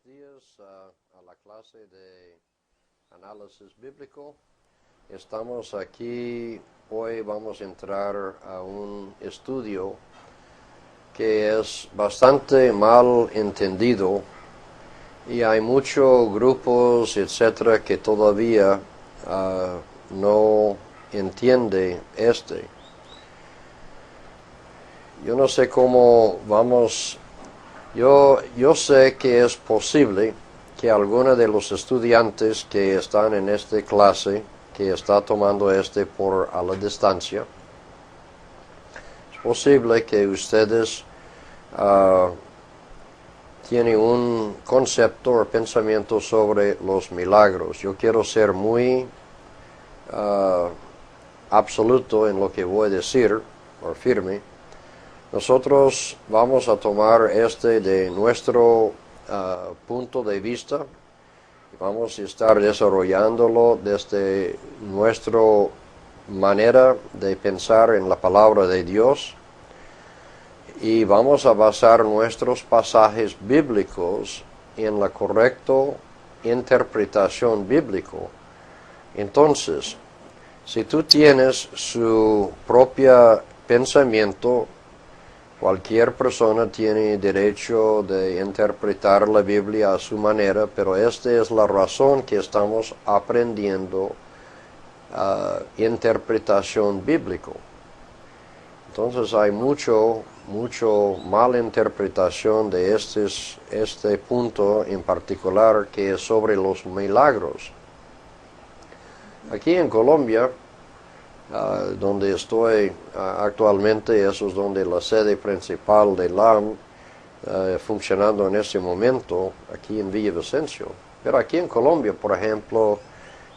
buenos días a la clase de análisis bíblico. Estamos aquí, hoy vamos a entrar a un estudio que es bastante mal entendido y hay muchos grupos, etcétera, que todavía no entiende este. Yo no sé cómo vamos. Yo sé que es posible que algunos de los estudiantes que están en esta clase, que está tomando por a la distancia, es posible que ustedes tienen un concepto o pensamiento sobre los milagros. Yo quiero ser muy absoluto en lo que voy a decir, o firme. Nosotros vamos a tomar de nuestro punto de vista y vamos a estar desarrollándolo desde nuestra manera de pensar en la palabra de Dios y vamos a basar nuestros pasajes bíblicos en la correcta interpretación bíblica. Entonces, si tú tienes su propio pensamiento, cualquier persona tiene derecho de interpretar la Biblia a su manera, pero esta es la razón que estamos aprendiendo interpretación bíblica. Entonces hay mucho mala interpretación de este punto en particular, que es sobre los milagros. Aquí en Colombia, donde estoy actualmente, eso es donde la sede principal de LAM funcionando en este momento, aquí en Villavicencio. Pero aquí en Colombia, por ejemplo,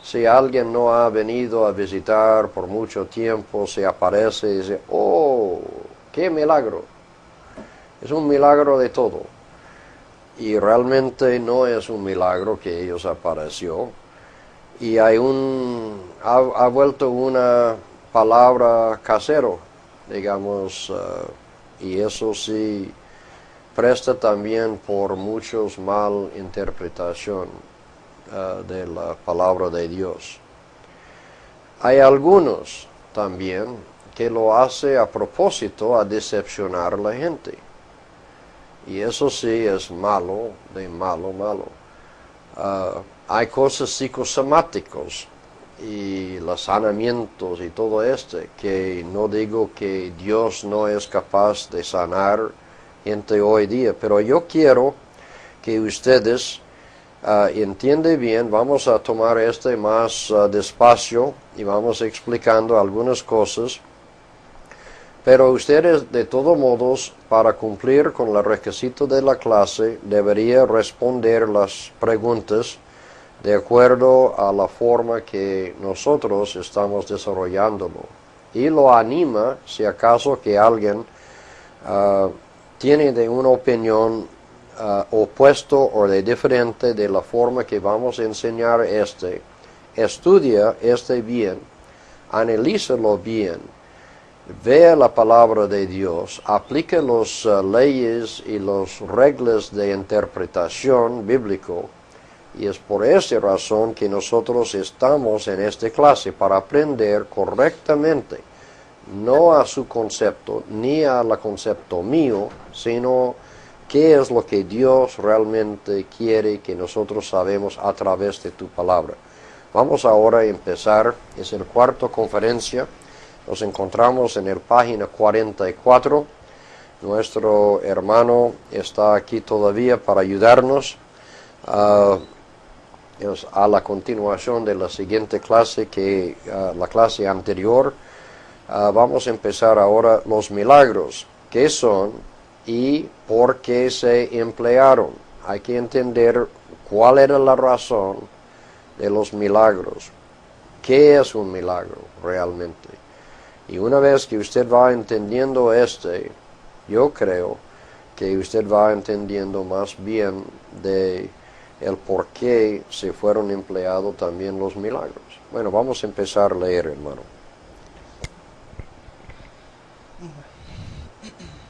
si alguien no ha venido a visitar por mucho tiempo, se aparece y dice, ¡oh, qué milagro! Es un milagro de todo. Y realmente no es un milagro que ellos apareció. Y hay ha vuelto una palabra casero, digamos, y eso sí presta también por muchos mal interpretación de la palabra de Dios. Hay algunos también que lo hace a propósito a decepcionar a la gente. Y eso sí es malo, de malo. Hay cosas psicosomáticas y los sanamientos y todo que no digo que Dios no es capaz de sanar gente hoy día, pero yo quiero que ustedes entiendan bien. Vamos a tomar más despacio y vamos explicando algunas cosas. Pero ustedes, de todos modos, para cumplir con los requisitos de la clase, deberían responder las preguntas de acuerdo a la forma que nosotros estamos desarrollándolo. Y lo anima, si acaso que alguien tiene de una opinión opuesto o de diferente de la forma que vamos a enseñar estudia bien, analízalo bien. Vea la palabra de Dios, aplique las leyes y las reglas de interpretación bíblico, y es por esa razón que nosotros estamos en esta clase, para aprender correctamente, no a su concepto, ni al concepto mío, sino qué es lo que Dios realmente quiere que nosotros sabemos a través de tu palabra. Vamos ahora a empezar, es la cuarta conferencia. Nos encontramos en la página 44. Nuestro hermano está aquí todavía para ayudarnos a la continuación de la siguiente clase, que la clase anterior. Vamos a empezar ahora los milagros. ¿Qué son y por qué se emplearon? Hay que entender cuál era la razón de los milagros. ¿Qué es un milagro realmente? Y una vez que usted va entendiendo yo creo que usted va entendiendo más bien de el por qué se fueron empleados también los milagros. Bueno, vamos a empezar a leer, hermano.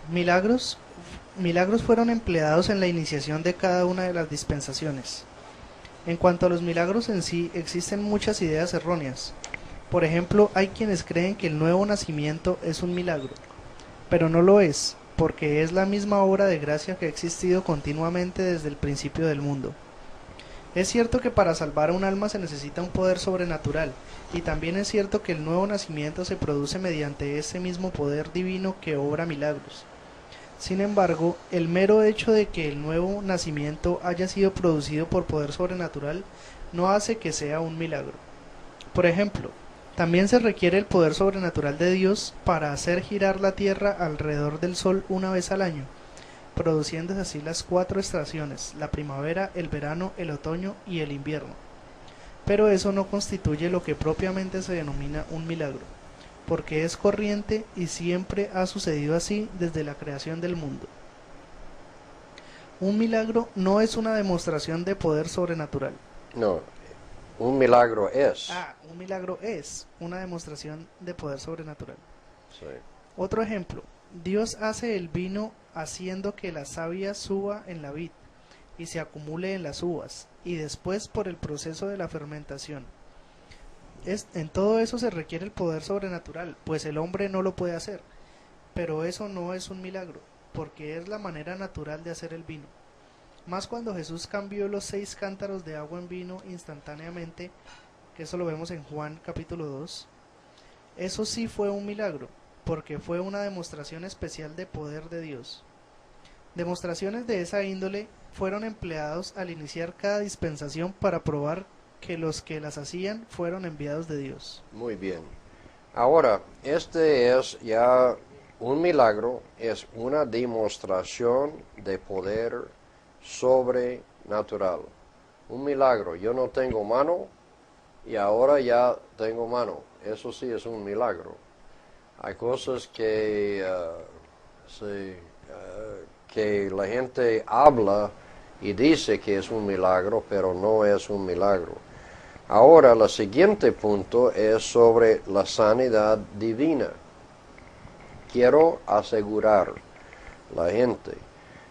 Milagros milagros fueron empleados en la iniciación de cada una de las dispensaciones. En cuanto a los milagros en sí, existen muchas ideas erróneas. Por ejemplo, hay quienes creen que el nuevo nacimiento es un milagro, pero no lo es, porque es la misma obra de gracia que ha existido continuamente desde el principio del mundo. Es cierto que para salvar a un alma se necesita un poder sobrenatural, y también es cierto que el nuevo nacimiento se produce mediante ese mismo poder divino que obra milagros. Sin embargo, el mero hecho de que el nuevo nacimiento haya sido producido por poder sobrenatural no hace que sea un milagro. Por ejemplo, también se requiere el poder sobrenatural de Dios para hacer girar la tierra alrededor del sol una vez al año, produciéndose así las 4 estaciones: la primavera, el verano, el otoño y el invierno. Pero eso no constituye lo que propiamente se denomina un milagro, porque es corriente y siempre ha sucedido así desde la creación del mundo. Un milagro no es una demostración de poder sobrenatural. No, un milagro es. Un milagro es una demostración de poder sobrenatural. Sí. Otro ejemplo: Dios hace el vino haciendo que la savia suba en la vid y se acumule en las uvas, y después por el proceso de la fermentación. En todo eso se requiere el poder sobrenatural, pues el hombre no lo puede hacer. Pero eso no es un milagro, porque es la manera natural de hacer el vino. Más cuando Jesús cambió los 6 cántaros de agua en vino instantáneamente, que eso lo vemos en Juan capítulo 2. Eso sí fue un milagro, porque fue una demostración especial de poder de Dios. Demostraciones de esa índole fueron empleados al iniciar cada dispensación para probar que los que las hacían fueron enviados de Dios. Muy bien. Ahora, este es ya un milagro, es una demostración de poder sobrenatural. Un milagro. Yo no tengo mano y ahora ya tengo mano. Eso sí es un milagro. Hay cosas que la gente habla y dice que es un milagro, pero no es un milagro. Ahora, el siguiente punto es sobre la sanidad divina. Quiero asegurar a la gente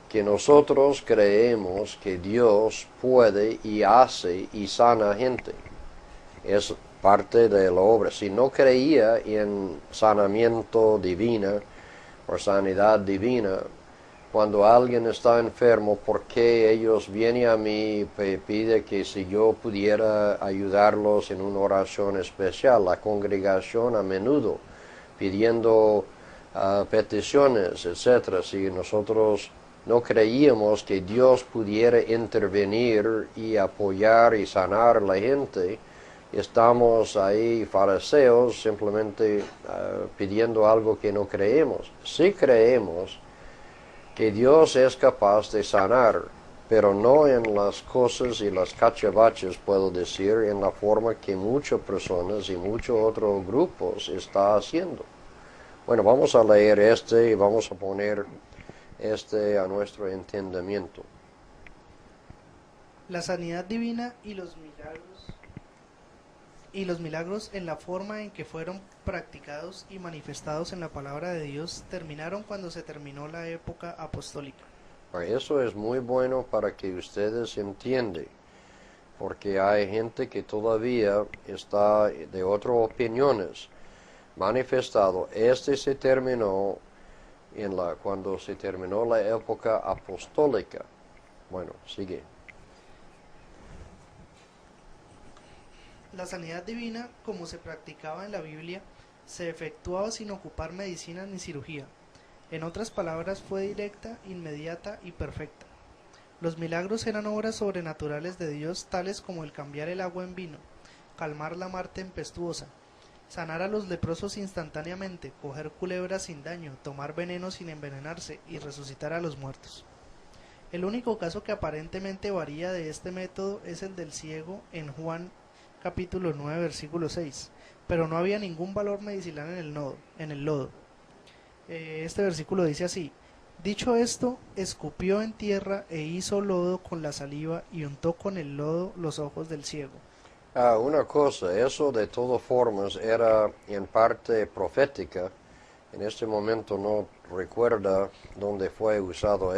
que nosotros creemos que Dios puede y hace y sana gente. Es parte de la obra. Si no creía en sanamiento divina o sanidad divina, cuando alguien está enfermo, ¿por qué ellos vienen a mí y piden que si yo pudiera ayudarlos en una oración especial? La congregación a menudo pidiendo peticiones, etcétera. Si nosotros no creíamos que Dios pudiera intervenir y apoyar y sanar a la gente, estamos ahí fariseos simplemente pidiendo algo que no creemos. Si creemos que Dios es capaz de sanar, pero no en las cosas y las cachivaches, puedo decir, en la forma que muchas personas y muchos otros grupos están haciendo. Bueno, vamos a leer y vamos a poner a nuestro entendimiento. La sanidad divina y los milagros en la forma en que fueron practicados y manifestados en la palabra de Dios terminaron cuando se terminó la época apostólica. Eso es muy bueno para que ustedes entiendan, porque hay gente que todavía está de otras opiniones manifestado. Se terminó cuando se terminó la época apostólica. Bueno, sigue. La sanidad divina, como se practicaba en la Biblia, se efectuaba sin ocupar medicina ni cirugía. En otras palabras, fue directa, inmediata y perfecta. Los milagros eran obras sobrenaturales de Dios, tales como el cambiar el agua en vino, calmar la mar tempestuosa, sanar a los leprosos instantáneamente, coger culebras sin daño, tomar veneno sin envenenarse y resucitar a los muertos. El único caso que aparentemente varía de este método es el del ciego en Juan capítulo 9 versículo 6, pero no había ningún valor medicinal en el lodo. Este versículo dice así: dicho esto, escupió en tierra e hizo lodo con la saliva y untó con el lodo los ojos del ciego. Una cosa, eso de todas formas era en parte profética, En este momento no recuerda dónde fue usado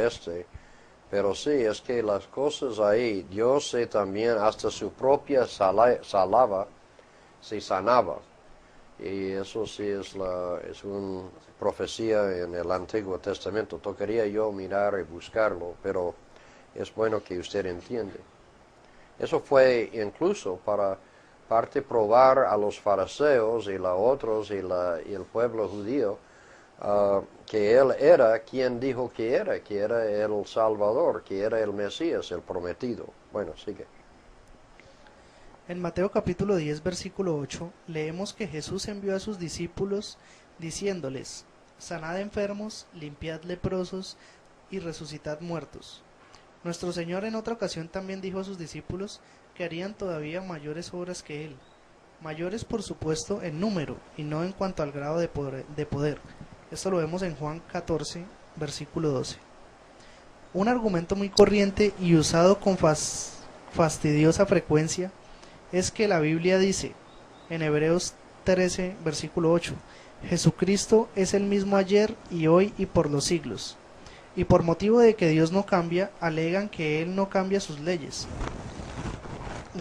pero sí, es que las cosas ahí, Dios también hasta su propia salava se sanaba. Y eso sí es una profecía en el Antiguo Testamento. Tocaría yo mirar y buscarlo, pero es bueno que usted entiende. Eso fue incluso para parte probar a los fariseos y los otros y el pueblo judío que él era quien dijo que era el Salvador, que era el Mesías, el prometido. Bueno, sigue. En Mateo capítulo 10, versículo 8, leemos que Jesús envió a sus discípulos diciéndoles, sanad enfermos, limpiad leprosos y resucitad muertos. Nuestro Señor en otra ocasión también dijo a sus discípulos que harían todavía mayores obras que Él, mayores por supuesto en número y no en cuanto al grado de poder. Esto lo vemos en Juan 14, versículo 12. Un argumento muy corriente y usado con fastidiosa frecuencia es que la Biblia dice, en Hebreos 13, versículo 8, Jesucristo es el mismo ayer y hoy y por los siglos. Y por motivo de que Dios no cambia, alegan que Él no cambia sus leyes.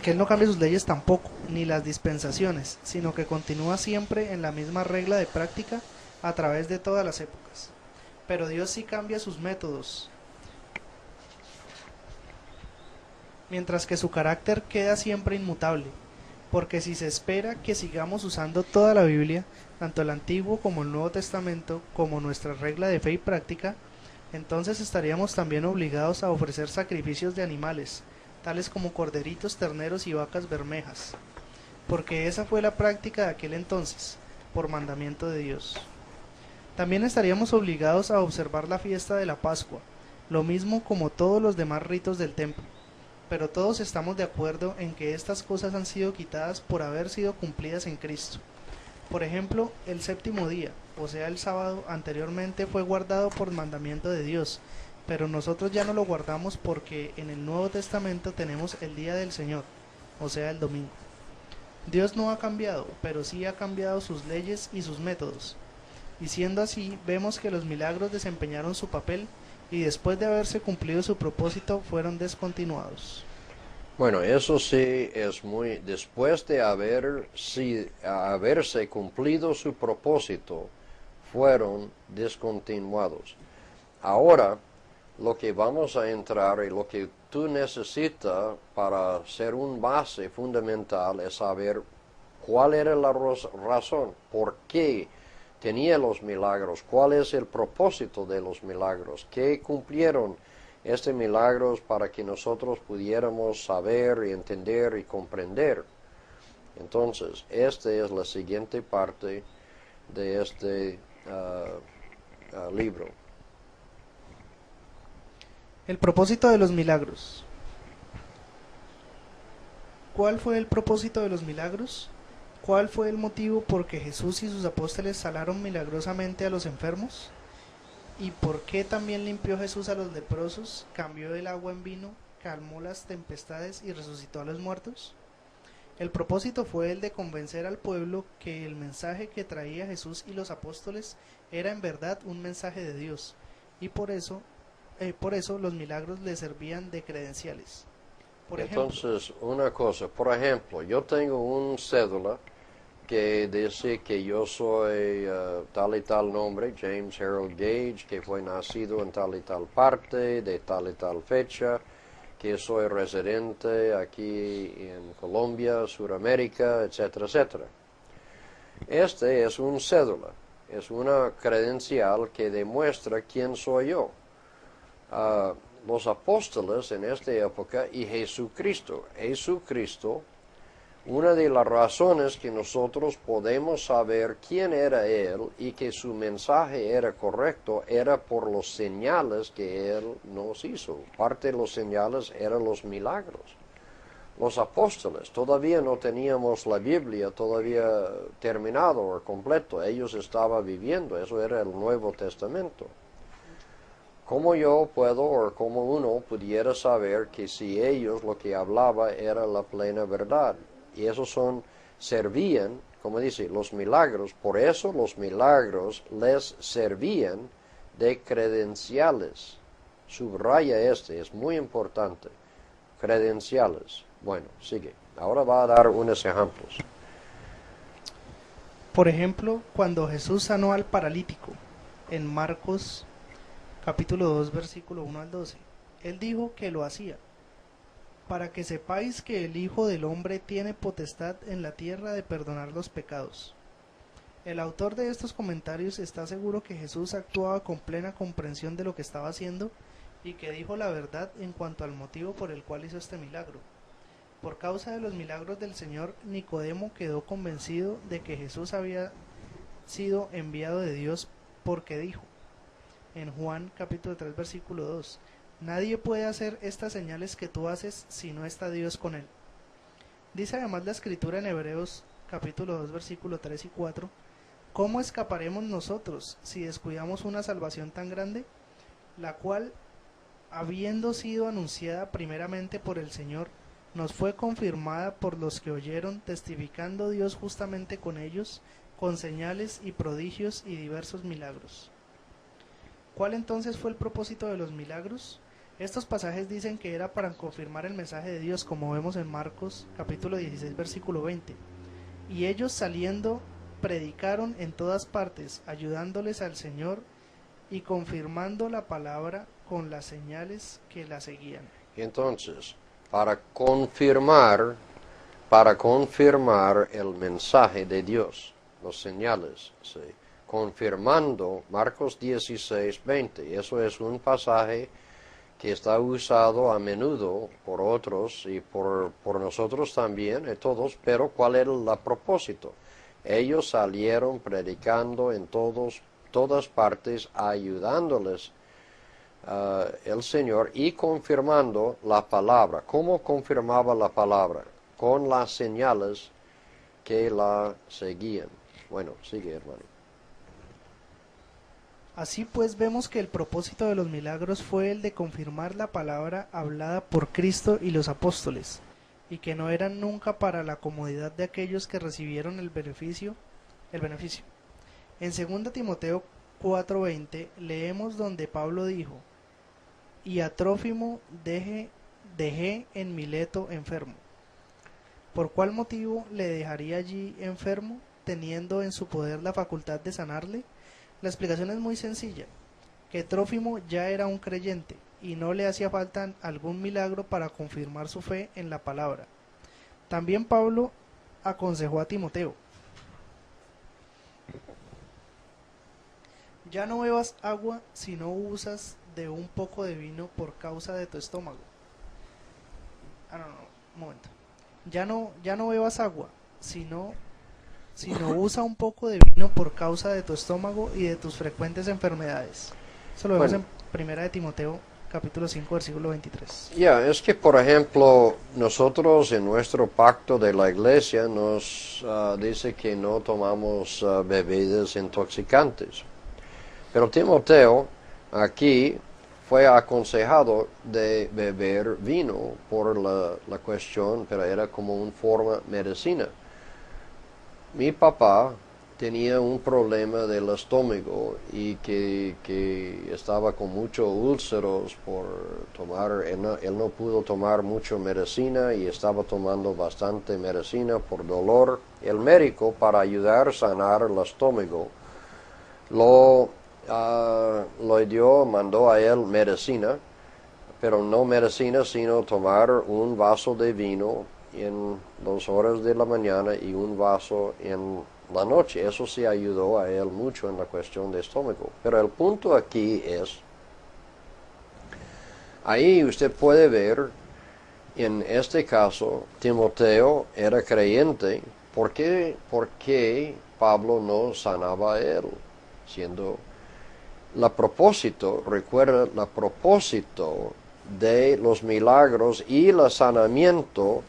Que Él no cambia sus leyes tampoco, ni las dispensaciones, sino que continúa siempre en la misma regla de práctica a través de todas las épocas. Pero Dios sí cambia sus métodos, mientras que su carácter queda siempre inmutable, porque si se espera que sigamos usando toda la Biblia, tanto el Antiguo como el Nuevo Testamento, como nuestra regla de fe y práctica, entonces estaríamos también obligados a ofrecer sacrificios de animales, tales como corderitos, terneros y vacas bermejas, porque esa fue la práctica de aquel entonces, por mandamiento de Dios. También estaríamos obligados a observar la fiesta de la Pascua, lo mismo como todos los demás ritos del templo, pero todos estamos de acuerdo en que estas cosas han sido quitadas por haber sido cumplidas en Cristo. Por ejemplo, el séptimo día, o sea el sábado, anteriormente fue guardado por mandamiento de Dios, pero nosotros ya no lo guardamos porque en el Nuevo Testamento tenemos el día del Señor, o sea el domingo. Dios no ha cambiado, pero sí ha cambiado sus leyes y sus métodos. Y siendo así, vemos que los milagros desempeñaron su papel y después de haberse cumplido su propósito fueron descontinuados. Bueno, eso sí es muy... Después de haberse cumplido su propósito, fueron descontinuados. Ahora, lo que vamos a entrar y lo que tú necesitas para ser un base fundamental es saber cuál era la razón, por qué tenía los milagros, cuál es el propósito de los milagros, qué cumplieron estos milagros para que nosotros pudiéramos saber y entender y comprender. Entonces, esta es la siguiente parte de este libro. El propósito de los milagros. ¿Cuál fue el propósito de los milagros? ¿Cuál fue el motivo por que Jesús y sus apóstoles sanaron milagrosamente a los enfermos? ¿Y por qué también limpió Jesús a los leprosos, cambió el agua en vino, calmó las tempestades y resucitó a los muertos? El propósito fue el de convencer al pueblo que el mensaje que traía Jesús y los apóstoles era en verdad un mensaje de Dios, y por eso los milagros le servían de credenciales. Entonces, una cosa, por ejemplo, yo tengo un cédula que dice que yo soy tal y tal nombre, James Harold Gage, que fue nacido en tal y tal parte, de tal y tal fecha, que soy residente aquí en Colombia, Sudamérica, etcétera, etcétera. Este es un cédula, es una credencial que demuestra quién soy yo. Los apóstoles en esta época y Jesucristo. Una de las razones que nosotros podemos saber quién era Él y que su mensaje era correcto era por los señales que Él nos hizo. Parte de los señales eran los milagros. Los apóstoles, todavía no teníamos la Biblia todavía terminado o completo. Ellos estaban viviendo, eso era el Nuevo Testamento. ¿Cómo yo puedo o cómo uno pudiera saber que si ellos lo que hablaba era la plena verdad? Y esos servían como dice, los milagros, por eso los milagros les servían de credenciales. Subraya es muy importante. Credenciales. Bueno, sigue. Ahora va a dar unos ejemplos. Por ejemplo, cuando Jesús sanó al paralítico, en Marcos capítulo 2, versículo 1 al 12, Él dijo que lo hacía, para que sepáis que el Hijo del Hombre tiene potestad en la tierra de perdonar los pecados. El autor de estos comentarios está seguro que Jesús actuaba con plena comprensión de lo que estaba haciendo y que dijo la verdad en cuanto al motivo por el cual hizo este milagro. Por causa de los milagros del Señor, Nicodemo quedó convencido de que Jesús había sido enviado de Dios, porque dijo, en Juan capítulo 3 versículo 2, nadie puede hacer estas señales que tú haces si no está Dios con él. Dice además la escritura en Hebreos capítulo 2 versículo 3 y 4, ¿cómo escaparemos nosotros si descuidamos una salvación tan grande, la cual, habiendo sido anunciada primeramente por el Señor, nos fue confirmada por los que oyeron, testificando Dios justamente con ellos, con señales y prodigios y diversos milagros? ¿Cuál entonces fue el propósito de los milagros? Estos pasajes dicen que era para confirmar el mensaje de Dios, como vemos en Marcos capítulo 16 versículo 20. Y ellos saliendo predicaron en todas partes, ayudándoles al Señor y confirmando la palabra con las señales que la seguían. Entonces, para confirmar el mensaje de Dios, los señales, ¿sí? Confirmando Marcos 16, 20. Eso es un pasaje que está usado a menudo por otros y por nosotros también, todos, pero ¿cuál era el propósito? Ellos salieron predicando en todas partes, ayudándoles el Señor y confirmando la palabra. ¿Cómo confirmaba la palabra? Con las señales que la seguían. Bueno, sigue, hermano. Así pues vemos que el propósito de los milagros fue el de confirmar la palabra hablada por Cristo y los apóstoles, y que no eran nunca para la comodidad de aquellos que recibieron el beneficio. En 2 Timoteo 4:20 leemos donde Pablo dijo, y a Trófimo dejé en Mileto enfermo. ¿Por cuál motivo le dejaría allí enfermo, teniendo en su poder la facultad de sanarle? La explicación es muy sencilla, que Trófimo ya era un creyente y no le hacía falta algún milagro para confirmar su fe en la palabra. También Pablo aconsejó a Timoteo, ya no bebas agua si no usas de un poco de vino por causa de tu estómago. Un momento. Ya no bebas agua, sino usa un poco de vino por causa de tu estómago y de tus frecuentes enfermedades. Eso lo vemos en 1 Timoteo capítulo 5 versículo 23. Es que por ejemplo nosotros en nuestro pacto de la iglesia nos dice que no tomamos bebidas intoxicantes. Pero Timoteo aquí fue aconsejado de beber vino por la cuestión, pero era como una forma medicina. Mi papá tenía un problema del estómago y que estaba con muchos úlceros por tomar, él no pudo tomar mucha medicina y estaba tomando bastante medicina por dolor. El médico, para ayudar a sanar el estómago, lo mandó a él medicina, pero no medicina, sino tomar un vaso de vino en 2 horas de la mañana y un vaso en la noche. Eso sí ayudó a él mucho en la cuestión de estómago. Pero el punto aquí es, ahí usted puede ver, en este caso, Timoteo era creyente. ¿Por qué Pablo no sanaba a él? Recuerda, el propósito de los milagros y el sanamiento,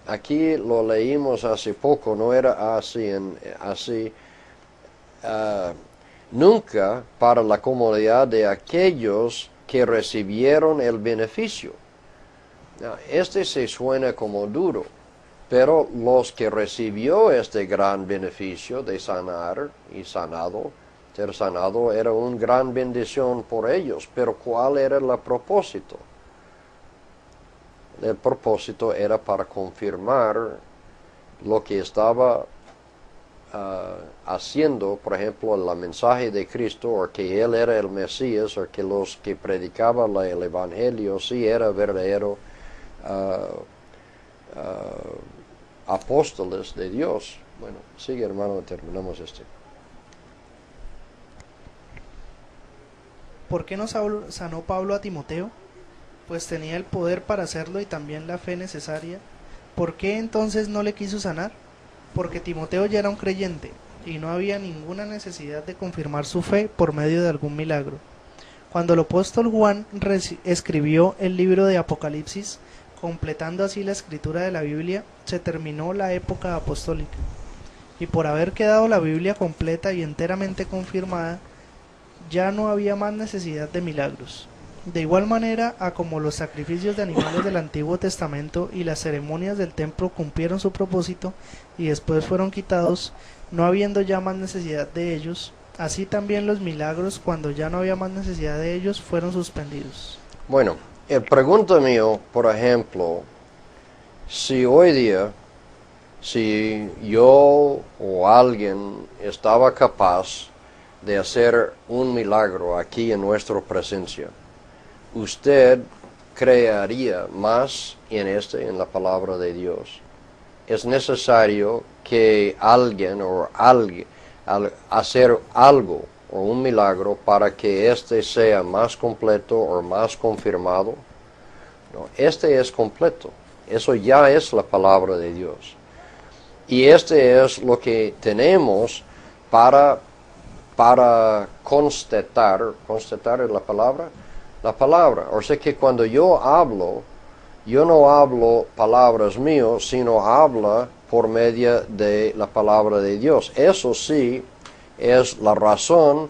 aquí lo leímos hace poco, no era así nunca para la comodidad de aquellos que recibieron el beneficio. Se suena como duro, Pero los que recibió este gran beneficio de sanar y sanado, ser sanado, era una gran bendición por ellos. Pero ¿cuál era el propósito? El propósito era para confirmar lo que estaba haciendo, por ejemplo, el mensaje de Cristo, o que Él era el Mesías, o que los que predicaban el Evangelio sí era verdadero apóstoles de Dios. Bueno, sigue hermano, terminamos este. ¿Por qué no sanó Pablo a Timoteo? Pues tenía el poder para hacerlo y también la fe necesaria. ¿Por qué entonces no le quiso sanar? Porque Timoteo ya era un creyente y no había ninguna necesidad de confirmar su fe por medio de algún milagro. Cuando el apóstol Juan escribió el libro de Apocalipsis, completando así la escritura de la Biblia, se terminó la época apostólica. Y por haber quedado la Biblia completa y enteramente confirmada, ya no había más necesidad de milagros. De igual manera a como los sacrificios de animales del Antiguo Testamento y las ceremonias del templo cumplieron su propósito y después fueron quitados, no habiendo ya más necesidad de ellos, así también los milagros, cuando ya no había más necesidad de ellos, fueron suspendidos. Bueno, el pregunta mío, por ejemplo, si hoy día, si yo o alguien estaba capaz de hacer un milagro aquí en nuestra presencia, ¿usted creería más en la palabra de Dios? Es necesario que alguien hacer algo o un milagro para que éste sea más completo o más confirmado. No, este es completo. Eso ya es la palabra de Dios. Y este es lo que tenemos para constatar es la palabra. O sea que cuando yo no hablo palabras mías, sino hablo por medio de la palabra de Dios. Eso sí es la razón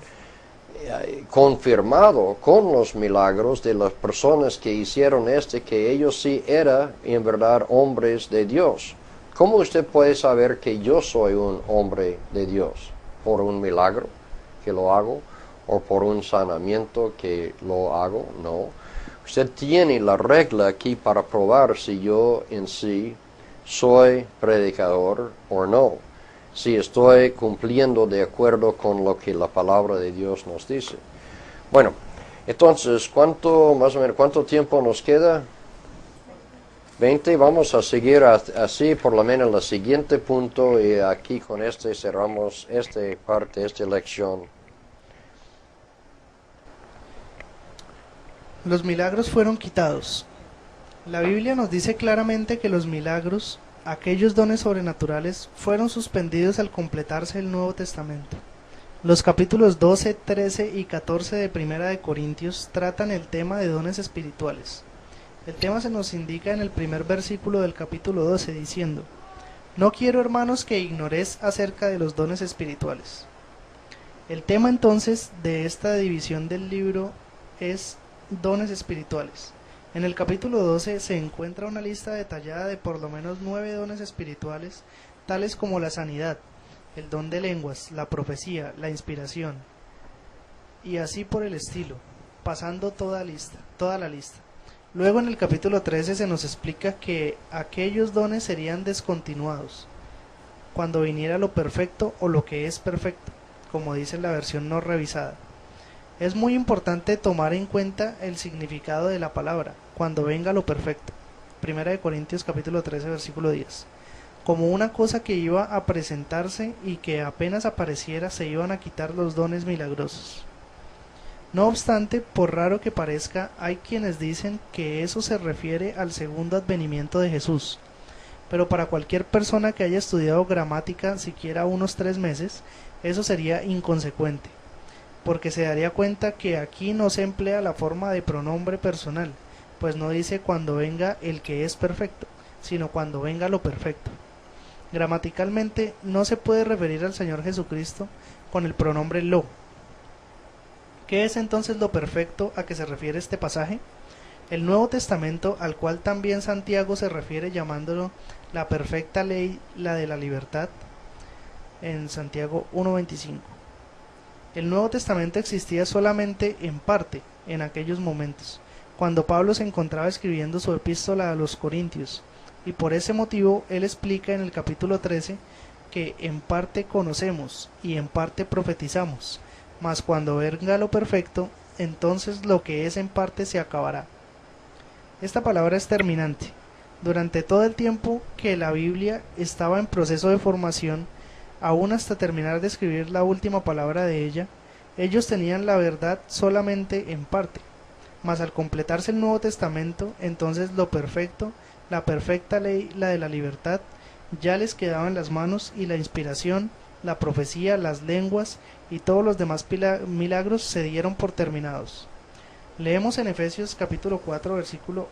confirmado con los milagros de las personas que hicieron que ellos sí eran en verdad hombres de Dios. ¿Cómo usted puede saber que yo soy un hombre de Dios? ¿Por un milagro que lo hago? ¿O por un sanamiento que lo hago? No. Usted tiene la regla aquí para probar si yo en sí soy predicador o no. Si estoy cumpliendo de acuerdo con lo que la palabra de Dios nos dice. Bueno, entonces, más o menos, ¿cuánto tiempo nos queda? 20. Vamos a seguir así por lo menos el siguiente punto, y aquí con cerramos esta lección. Los milagros fueron quitados. La Biblia nos dice claramente que los milagros, aquellos dones sobrenaturales, fueron suspendidos al completarse el Nuevo Testamento. Los capítulos 12, 13 y 14 de Primera de Corintios tratan el tema de dones espirituales. El tema se nos indica en el primer versículo del capítulo 12 diciendo: No quiero, hermanos, que ignoréis acerca de los dones espirituales. El tema entonces de esta división del libro es dones espirituales. En el capítulo 12 se encuentra una lista detallada de por lo menos 9 dones espirituales, tales como la sanidad, el don de lenguas, la profecía, la inspiración, y así por el estilo, pasando toda la lista. Luego en el capítulo 13 se nos explica que aquellos dones serían descontinuados cuando viniera lo perfecto o lo que es perfecto, como dice la versión no revisada. Es muy importante tomar en cuenta el significado de la palabra, cuando venga lo perfecto. Primera de Corintios capítulo 13 versículo 10. Como una cosa que iba a presentarse y que apenas apareciera se iban a quitar los dones milagrosos. No obstante, por raro que parezca, hay quienes dicen que eso se refiere al segundo advenimiento de Jesús. Pero para cualquier persona que haya estudiado gramática siquiera unos 3 meses, eso sería inconsecuente, porque se daría cuenta que aquí no se emplea la forma de pronombre personal, pues no dice cuando venga el que es perfecto, sino cuando venga lo perfecto. Gramaticalmente no se puede referir al Señor Jesucristo con el pronombre lo. ¿Qué es entonces lo perfecto a que se refiere este pasaje? El Nuevo Testamento, al cual también Santiago se refiere llamándolo la perfecta ley, la de la libertad, en Santiago 1:25. El Nuevo Testamento existía solamente en parte en aquellos momentos, cuando Pablo se encontraba escribiendo su epístola a los Corintios, y por ese motivo él explica en el capítulo 13 que en parte conocemos y en parte profetizamos, mas cuando venga lo perfecto, entonces lo que es en parte se acabará. Esta palabra es terminante. Durante todo el tiempo que la Biblia estaba en proceso de formación, aún hasta terminar de escribir la última palabra de ella, ellos tenían la verdad solamente en parte. Mas al completarse el Nuevo Testamento, entonces lo perfecto, la perfecta ley, la de la libertad, ya les quedaba en las manos, y la inspiración, la profecía, las lenguas y todos los demás milagros se dieron por terminados. Leemos en Efesios capítulo 4 versículo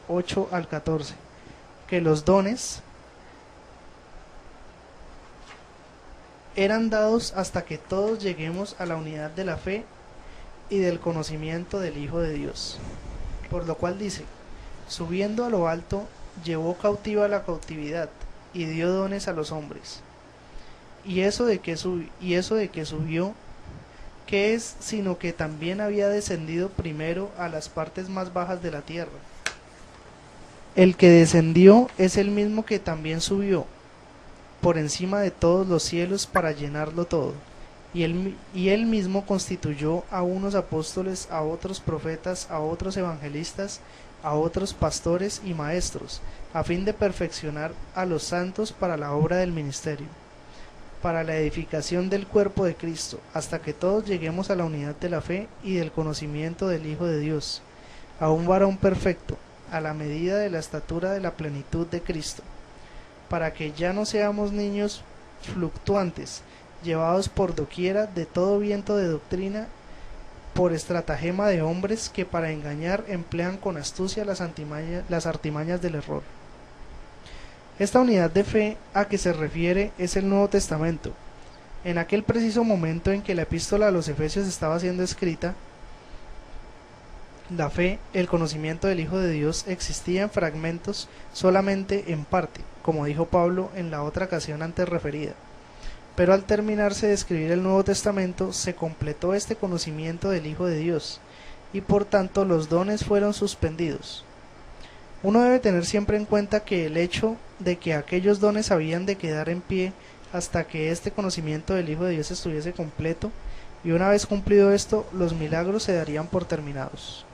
8 al 14 que los dones eran dados hasta que todos lleguemos a la unidad de la fe y del conocimiento del Hijo de Dios. Por lo cual dice, subiendo a lo alto, llevó cautiva la cautividad y dio dones a los hombres. Y eso de que subió, ¿qué es sino que también había descendido primero a las partes más bajas de la tierra? El que descendió es el mismo que también subió por encima de todos los cielos para llenarlo todo. Y él mismo constituyó a unos apóstoles, a otros profetas, a otros evangelistas, a otros pastores y maestros, a fin de perfeccionar a los santos para la obra del ministerio, para la edificación del cuerpo de Cristo, hasta que todos lleguemos a la unidad de la fe y del conocimiento del Hijo de Dios, a un varón perfecto, a la medida de la estatura de la plenitud de Cristo, para que ya no seamos niños fluctuantes, llevados por doquiera de todo viento de doctrina, por estratagema de hombres que para engañar emplean con astucia las artimañas del error. Esta unidad de fe a que se refiere es el Nuevo Testamento. En aquel preciso momento en que la epístola a los Efesios estaba siendo escrita, la fe, el conocimiento del Hijo de Dios existía en fragmentos solamente en parte, como dijo Pablo en la otra ocasión antes referida. Pero al terminarse de escribir el Nuevo Testamento, se completó este conocimiento del Hijo de Dios, y por tanto los dones fueron suspendidos. Uno debe tener siempre en cuenta que el hecho de que aquellos dones habían de quedar en pie hasta que este conocimiento del Hijo de Dios estuviese completo, y una vez cumplido esto, los milagros se darían por terminados.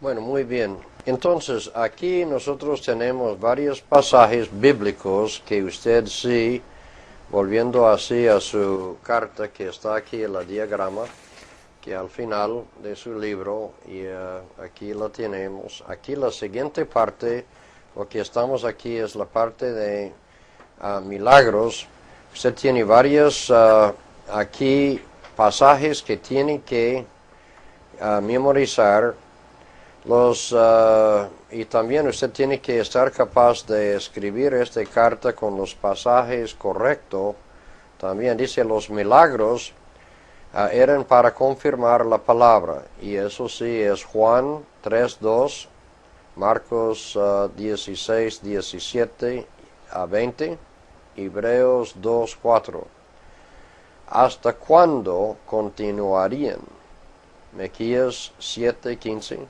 Bueno, muy bien. Entonces, aquí nosotros tenemos varios pasajes bíblicos que usted sí, volviendo así a su carta que está aquí en la diagrama, que al final de su libro, y aquí la tenemos. Aquí la siguiente parte, lo que estamos aquí es la parte de milagros. Usted tiene varios aquí pasajes que tiene que memorizar. Y también usted tiene que estar capaz de escribir esta carta con los pasajes correctos. También dice los milagros eran para confirmar la palabra, y eso sí es Juan 3:2, Marcos 16:17 a 20, Hebreos 2:4. ¿Hasta cuándo continuarían? Miqueas 7:15,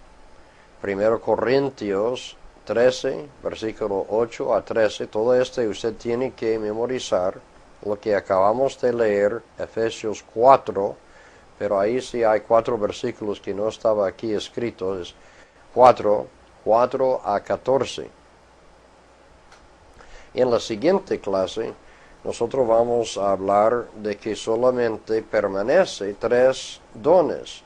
1 Corintios 13, versículo 8 a 13, todo esto usted tiene que memorizar. Lo que acabamos de leer, Efesios 4, pero ahí sí hay 4 versículos que no estaba aquí escritos, es 4 a 14. En la siguiente clase, nosotros vamos a hablar de que solamente permanece 3 dones.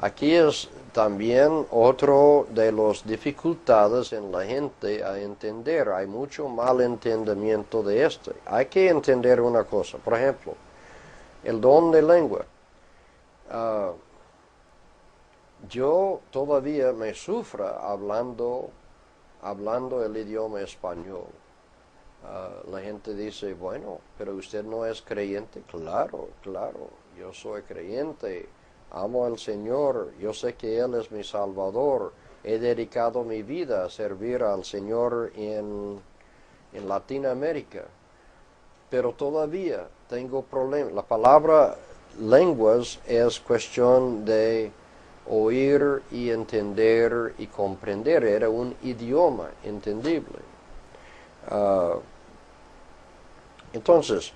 Aquí es también otro de las dificultades en la gente a entender. Hay mucho malentendimiento de esto. Hay que entender una cosa. Por ejemplo, el don de lengua. Yo todavía me sufro hablando el idioma español. La gente dice, bueno, pero usted no es creyente. Claro, yo soy creyente. Amo al Señor, yo sé que Él es mi Salvador, he dedicado mi vida a servir al Señor en Latinoamérica, pero todavía tengo problemas. La palabra lenguas es cuestión de oír y entender y comprender. Era un idioma entendible. Entonces,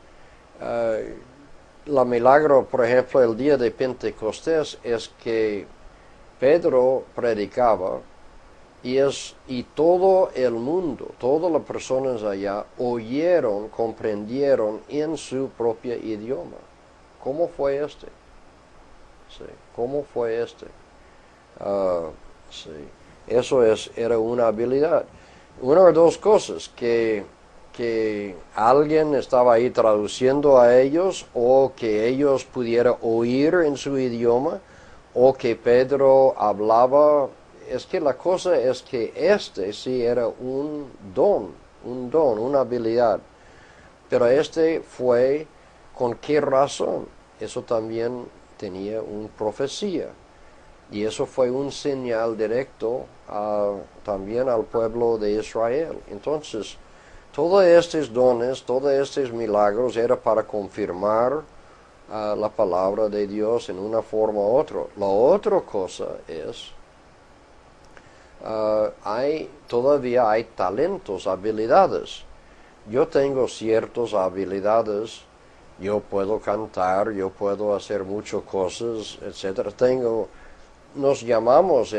la milagro, por ejemplo, el día de Pentecostés es que Pedro predicaba y todo el mundo, todas las personas allá oyeron, comprendieron en su propio idioma. ¿Cómo fue este? Sí, ¿cómo fue este? Sí, eso era una habilidad. Una o dos cosas, que alguien estaba ahí traduciendo a ellos, o que ellos pudieran oír en su idioma, o que Pedro hablaba. Es que la cosa es que este sí era un don, una habilidad. Pero este fue, ¿con qué razón? Eso también tenía una profecía. Y eso fue un señal directo también al pueblo de Israel. Entonces, todos estos dones, todos estos milagros era para confirmar la palabra de Dios en una forma u otra. La otra cosa es, todavía hay talentos, habilidades. Yo tengo ciertas habilidades, yo puedo cantar, yo puedo hacer muchas cosas, etcétera. Nos llamamos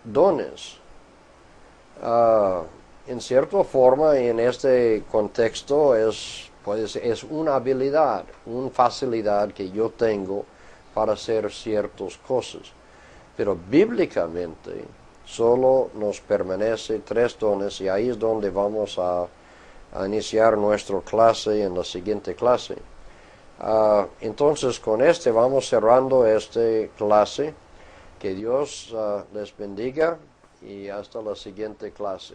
dones. En cierta forma, en este contexto es una habilidad, una facilidad que yo tengo para hacer ciertas cosas. Pero bíblicamente solo nos permanece 3 dones, y ahí es donde vamos a iniciar nuestra clase en la siguiente clase. Entonces, con vamos cerrando esta clase. Que Dios les bendiga y hasta la siguiente clase.